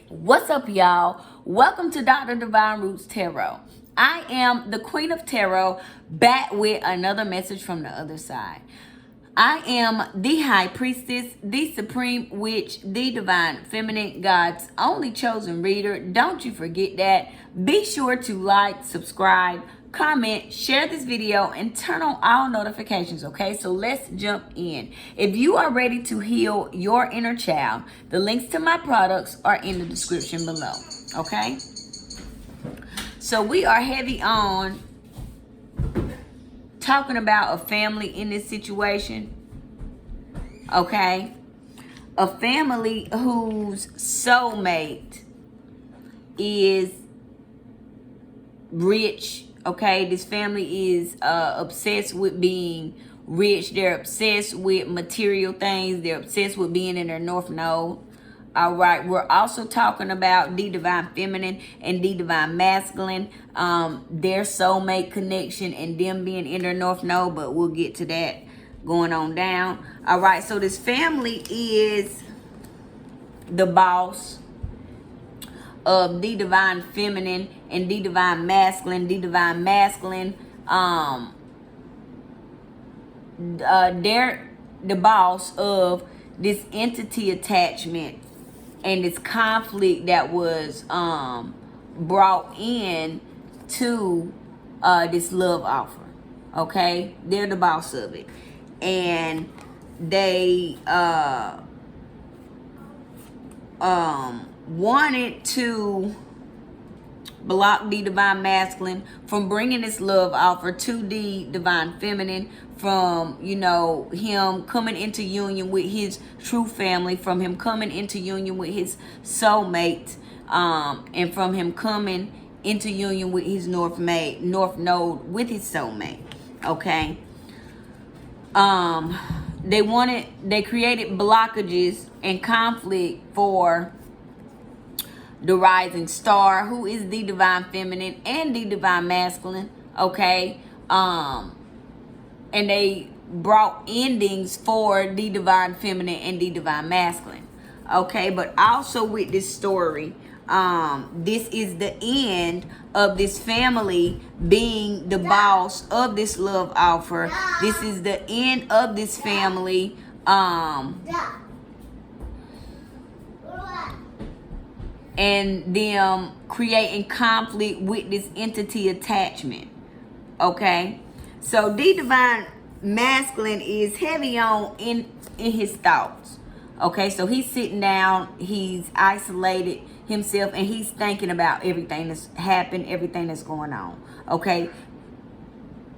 What's up, y'all? Welcome to Dr. Divine Roots Tarot. I am the Queen of Tarot, back with another message from the other side. I am the High Priestess, the Supreme Witch, the Divine Feminine, God's only chosen reader. Don't you forget that. Be sure to like, subscribe, comment, share this video, and turn on all notifications, okay? So let's jump in. If you are ready to heal your inner child, the links to my products are in the description below, okay? So we are heavy on talking about a family in this situation, okay? A family whose soulmate is rich, okay? This family is obsessed with being rich. They're obsessed with material things. They're obsessed with being in their North Node. All right, we're also talking about the Divine Feminine and the Divine Masculine, their soulmate connection and them being in their North Node, but we'll get to that going on down. All right, so this family is the boss of the Divine Feminine and the Divine Masculine. The Divine Masculine, they're the boss of this entity attachment and this conflict that was brought in to this love offer, okay? They're the boss of it, and they wanted to block the Divine Masculine from bringing this love offer to the Divine Feminine, from, you know, him coming into union with his true family, from him coming into union with his soulmate, and from him coming into union with his North Node with his soulmate, okay? They created blockages and conflict for the rising star, who is the Divine Feminine and the Divine Masculine, okay? And they brought endings for the Divine Feminine and the Divine Masculine, okay? But also with this story, this is the end of this family being the boss of this love offer. This is the end of this family and them creating conflict with this entity attachment, okay? So the Divine Masculine is heavy on in his thoughts, okay? So he's sitting down, he's isolated himself, and he's thinking about everything that's happened, everything that's going on, okay?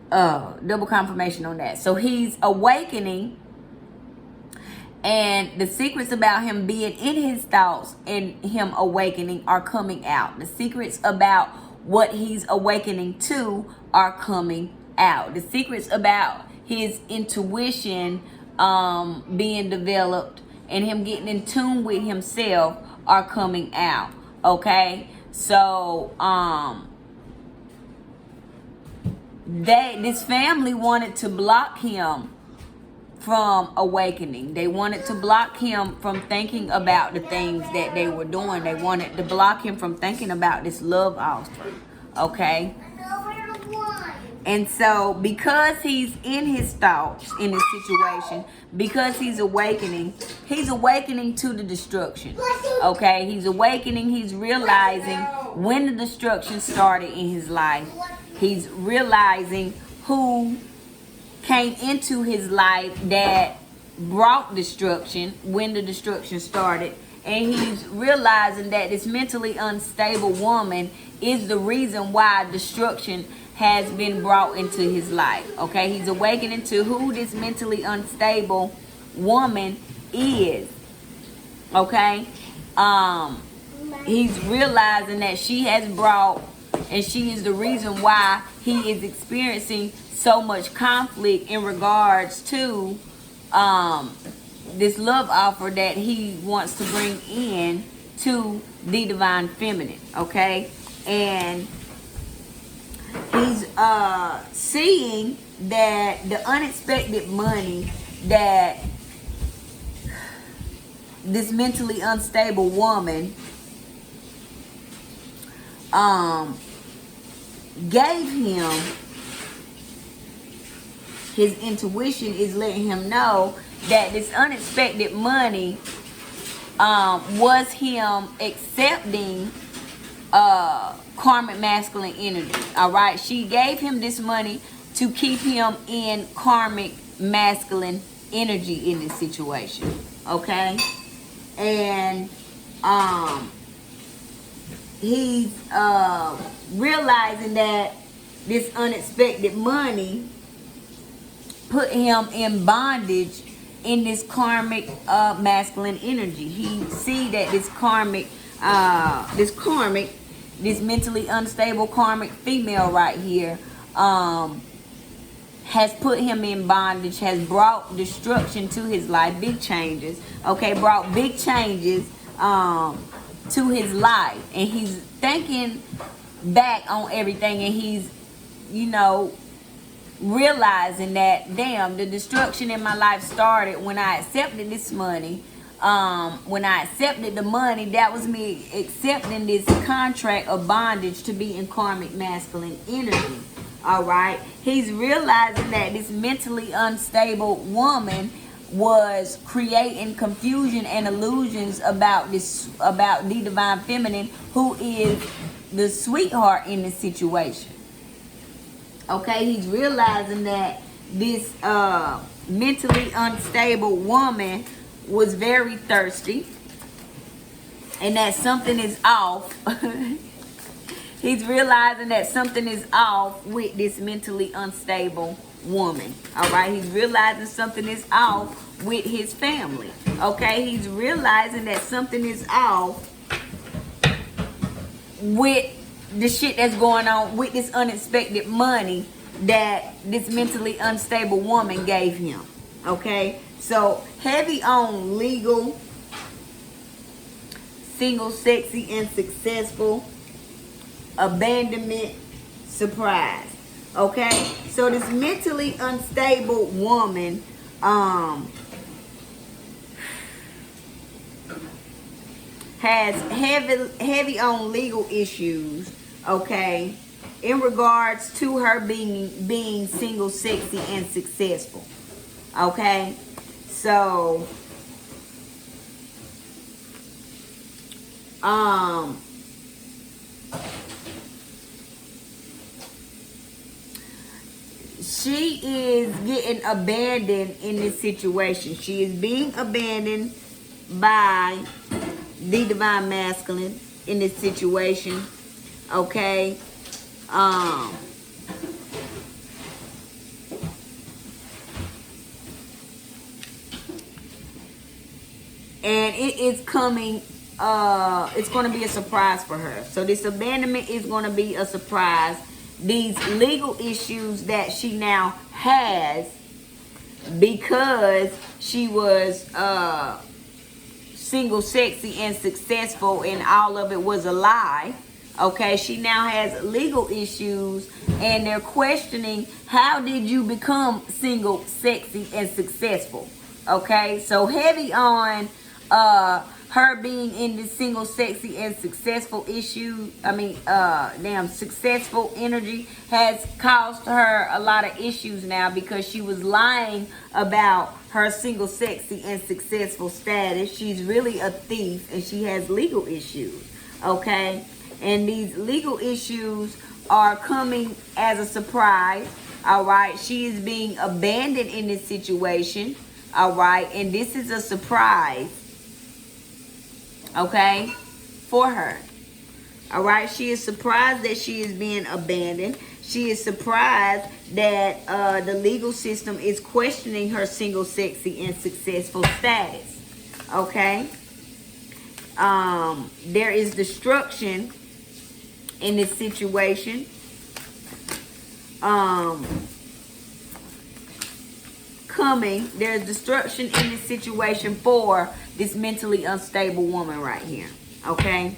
Double confirmation on that. So he's awakening, and the secrets about him being in his thoughts and him awakening are coming out. The secrets about what he's awakening to are coming out. The secrets about his intuition being developed and him getting in tune with himself are coming out, okay? So this family wanted to block him from awakening. They wanted to block him from thinking about the things that they were doing. They wanted to block him from thinking about this love offer, okay? And so because he's in his thoughts in this situation, because he's awakening to the destruction, okay? He's awakening, he's realizing when the destruction started in his life. He's realizing who came into his life that brought destruction when the destruction started, and he's realizing that this mentally unstable woman is the reason why destruction has been brought into his life, okay? He's awakening to who this mentally unstable woman is, okay? He's realizing that she has brought, and she is the reason why he is experiencing so much conflict in regards to this love offer that he wants to bring in to the Divine Feminine, okay? And he's seeing that the unexpected money that this mentally unstable woman gave him, his intuition is letting him know that this unexpected money was him accepting karmic masculine energy. All right, she gave him this money to keep him in karmic masculine energy in this situation. Okay, and he's realizing that this unexpected money put him in bondage in this karmic masculine energy. He see that this mentally unstable karmic female right here has put him in bondage, has brought destruction to his life, big changes, okay, brought big changes to his life. And he's thinking back on everything, and he's, you know, realizing that, damn, the destruction in my life started when I accepted this money. When I accepted the money, that was me accepting this contract of bondage to be in karmic masculine energy. All right, he's realizing that this mentally unstable woman was creating confusion and illusions about the divine feminine, who is the sweetheart in the situation. Okay, he's realizing that this mentally unstable woman was very thirsty, and that something is off. He's realizing that something is off with this mentally unstable woman. All right, he's realizing something is off with his family. Okay, he's realizing that something is off with the shit that's going on with this unexpected money that this mentally unstable woman gave him. Okay, so heavy on legal, single, sexy, and successful, abandonment, surprise. Okay, so this mentally unstable woman has heavy on legal issues, okay, in regards to her being single, sexy, and successful. Okay, so she is getting abandoned in this situation. She is being abandoned by the divine masculine in this situation. Okay. And it is coming, it's going to be a surprise for her. So this abandonment is going to be a surprise. These legal issues that she now has, because she was single, sexy, and successful, and all of it was a lie. Okay, she now has legal issues, and they're questioning, how did you become single, sexy, and successful? Okay, so heavy on her being in this single, sexy, and successful issue. Successful energy has caused her a lot of issues now, because she was lying about her single, sexy, and successful status. She's really a thief, and she has legal issues. Okay, and these legal issues are coming as a surprise. All right, she is being abandoned in this situation. All right, and this is a surprise, okay, for her. All right, she is surprised that she is being abandoned. She is surprised that the legal system is questioning her single, sexy, and successful status. Okay, there is destruction in this situation. There's destruction in this situation for this mentally unstable woman right here. Okay,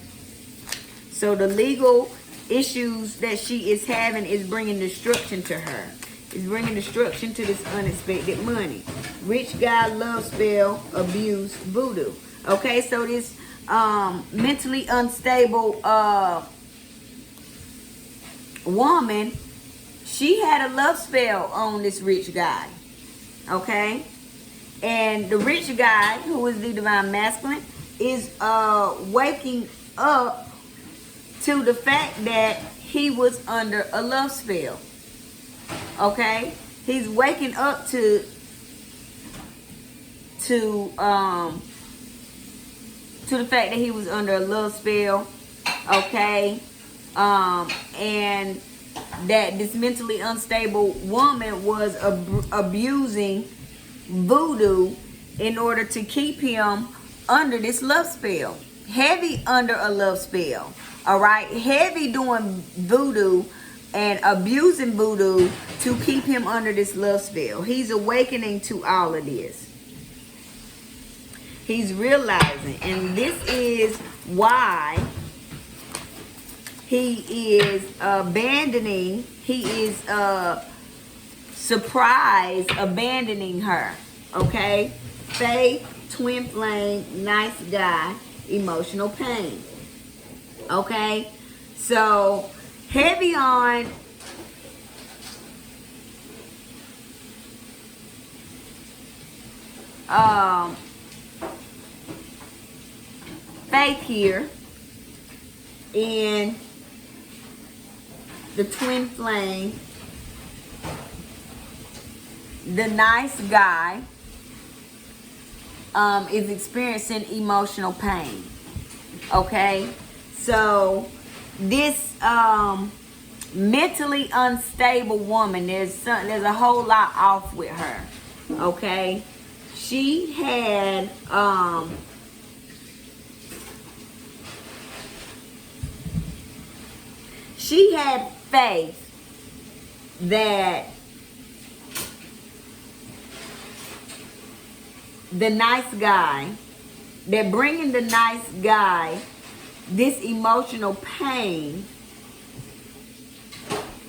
so the legal issues that she is having is bringing destruction to her. It's bringing destruction to this unexpected money. Rich guy, love spell, abuse, voodoo. Okay, so this mentally unstable woman, she had a love spell on this rich guy. Okay? And the rich guy, who is the divine masculine, is waking up to the fact that he was under a love spell. Okay? He's waking up to the fact that he was under a love spell. Okay? And that this mentally unstable woman was abusing voodoo in order to keep him under this love spell. Heavy under a love spell. Alright? Heavy doing voodoo and abusing voodoo to keep him under this love spell. He's awakening to all of this. He's realizing, and this is why he is abandoning, he is surprise abandoning her. Okay? Faith, twin flame, nice guy, emotional pain. Okay? So, heavy on faith here in the twin flame, the nice guy is experiencing emotional pain. Okay? So this mentally unstable woman, there's a whole lot off with her. Okay? She had faith that the nice guy, that bringing the nice guy this emotional pain.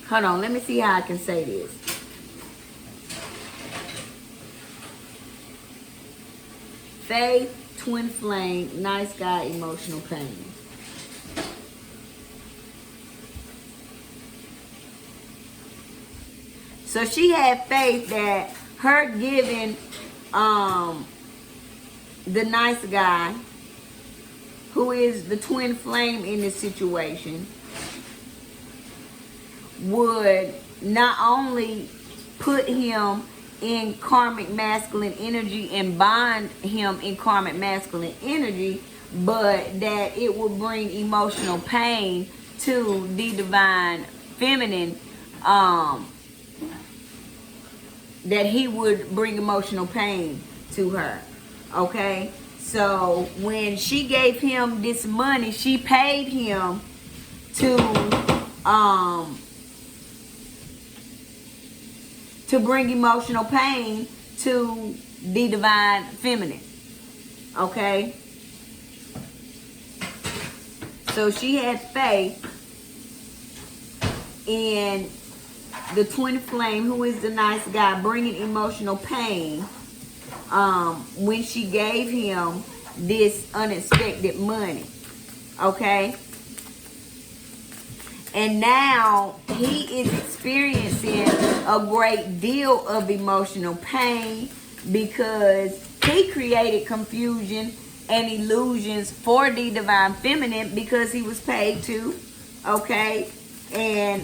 Hold on, let me see how I can say this. Faith, twin flame, nice guy, emotional pain. So she had faith that her giving the nice guy, who is the twin flame in this situation, would not only put him in karmic masculine energy and bind him in karmic masculine energy, but that it would bring emotional pain to the divine feminine, that he would bring emotional pain to her. Okay? So when she gave him this money, she paid him to bring emotional pain to the divine feminine. Okay? So she had faith in the twin flame, who is the nice guy, bringing emotional pain when she gave him this unexpected money. Okay? And now he is experiencing a great deal of emotional pain because he created confusion and illusions for the divine feminine because he was paid to. Okay? And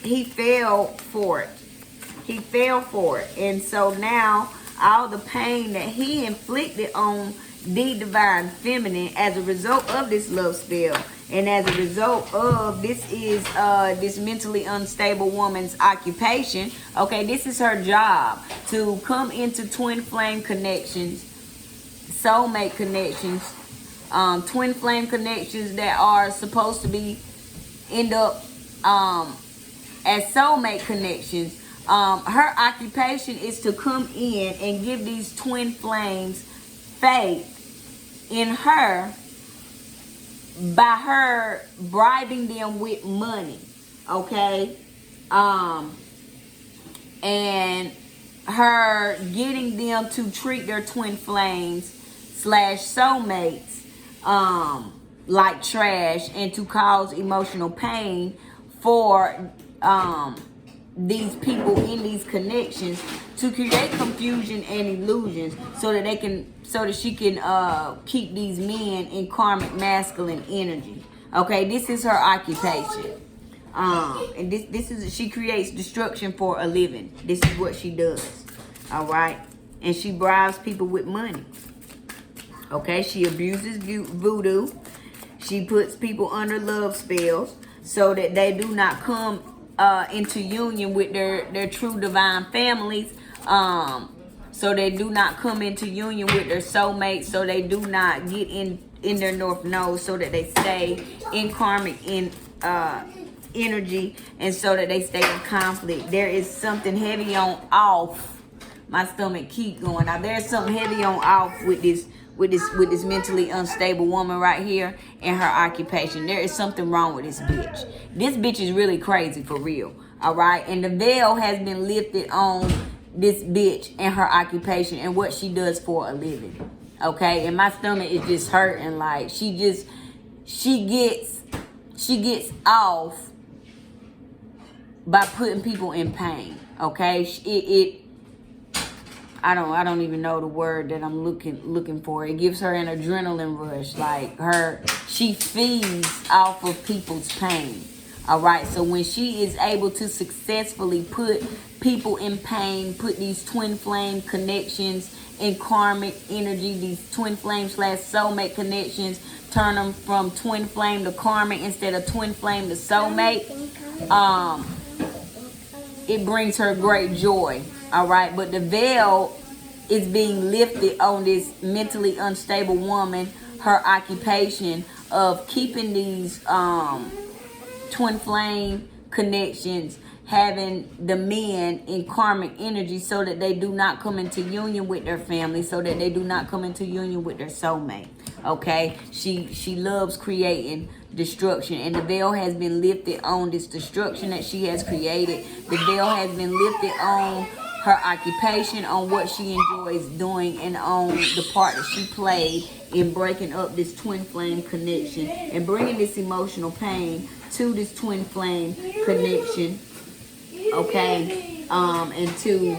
he fell for it. He fell for it. And so now all the pain that he inflicted on the divine feminine as a result of this love spell, and as a result of this is this mentally unstable woman's occupation. Okay, this is her job, to come into twin flame connections, soulmate connections, twin flame connections that are supposed to be end up as soulmate connections. Her occupation is to come in and give these twin flames faith in her by her bribing them with money. Okay? And her getting them to treat their twin flames / soulmates like trash and to cause emotional pain for these people in these connections to create confusion and illusions so that she can keep these men in karmic masculine energy. Okay, this is her occupation. And this is, she creates destruction for a living. This is what she does. All right, and she bribes people with money. Okay, she abuses voodoo. She puts people under love spells so that they do not come into union with their true divine families. So they do not come into union with their soulmates. So they do not get in their north node. So that they stay in karmic energy, and so that they stay in conflict. There is something heavy on off. My stomach keep going. Now there's something heavy on off with this mentally unstable woman right here and her occupation. There is something wrong with this bitch. This bitch is really crazy for real. All right, and the veil has been lifted on this bitch and her occupation and what she does for a living. Okay, and my stomach is just hurting. Like she gets off by putting people in pain. Okay, I don't even know the word that I'm looking for. It gives her an adrenaline rush. Like she feeds off of people's pain. All right. So when she is able to successfully put people in pain, put these twin flame connections in karmic energy, these twin flame / soulmate connections, turn them from twin flame to karmic instead of twin flame to soulmate, it brings her great joy. All right, but the veil is being lifted on this mentally unstable woman, her occupation of keeping these twin flame connections, having the men in karmic energy so that they do not come into union with their family, so that they do not come into union with their soulmate. Okay, she loves creating destruction, and the veil has been lifted on this destruction that she has created. The veil has been lifted on her occupation, on what she enjoys doing, and on the part that she played in breaking up this twin flame connection and bringing this emotional pain to this twin flame connection. Okay, and to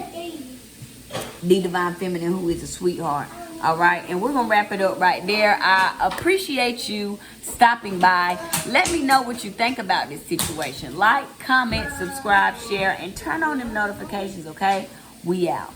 the divine feminine, who is a sweetheart. All right, and we're gonna wrap it up right there. I appreciate you stopping by. Let me know what you think about this situation. Like, comment, subscribe, share, and turn on them notifications. Okay, we out.